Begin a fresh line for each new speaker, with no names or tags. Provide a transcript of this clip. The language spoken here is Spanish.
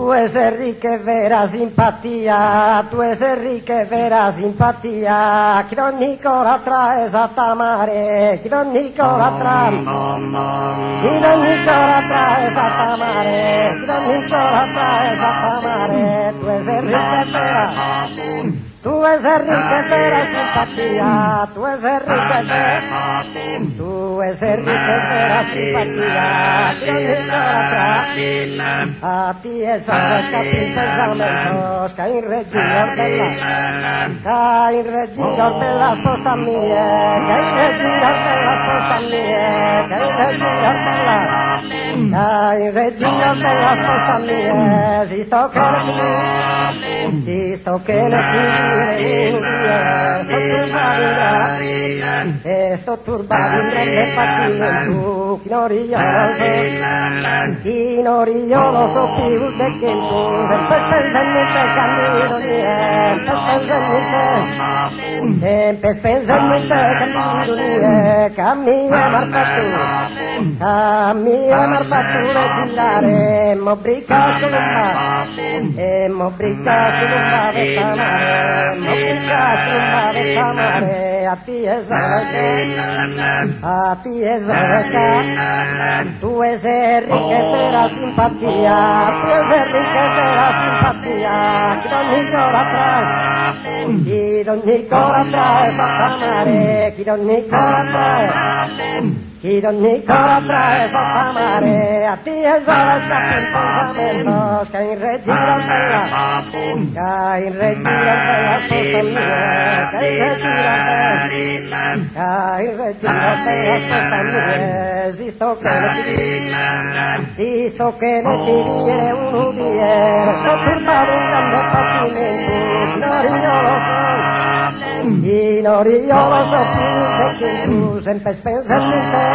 Tu ese ricche vera simpatia, tu ese ricche vera simpatia, chi ogni cora trae sattamare, chi ogni cora trae, chi ogni cora trae sattamare, chi ogni cora trae sattamare, tu ese ricche vera, tu ese ricche vera simpatia, tu ese ricche vera, tu ese ricche vera simpatia, chi ogni cora trae. A ti sabes que a ti pensamentos, que in regina bella sposta mie, que in regina bella sposta mie, que in regina bella sposta mie, si sto che ne sto turbato in grande pattino tu, chi non io lo so più perché tu sempre pensa in te cammino niente, sempre pensa in te cammino marfatto regillare, mo bricasco non va, e mo bricasco non va vettamare, mo bricasco non va vettamare, a ti esasca, tu ese ricche vera simpatia, tu ese ricche vera simpatia, chi ogni cora trae, chi ogni cora trae sattamare, chi ogni cora trae, chi ogni cora trae sattamare, a ti esasca il pensamento, che in regina bella sposta mia, che in regina sposta mia, esisto che ne ti dire un ubiere, sto turbato in grande patimento, io lo so più perché tu sempre pensa in te.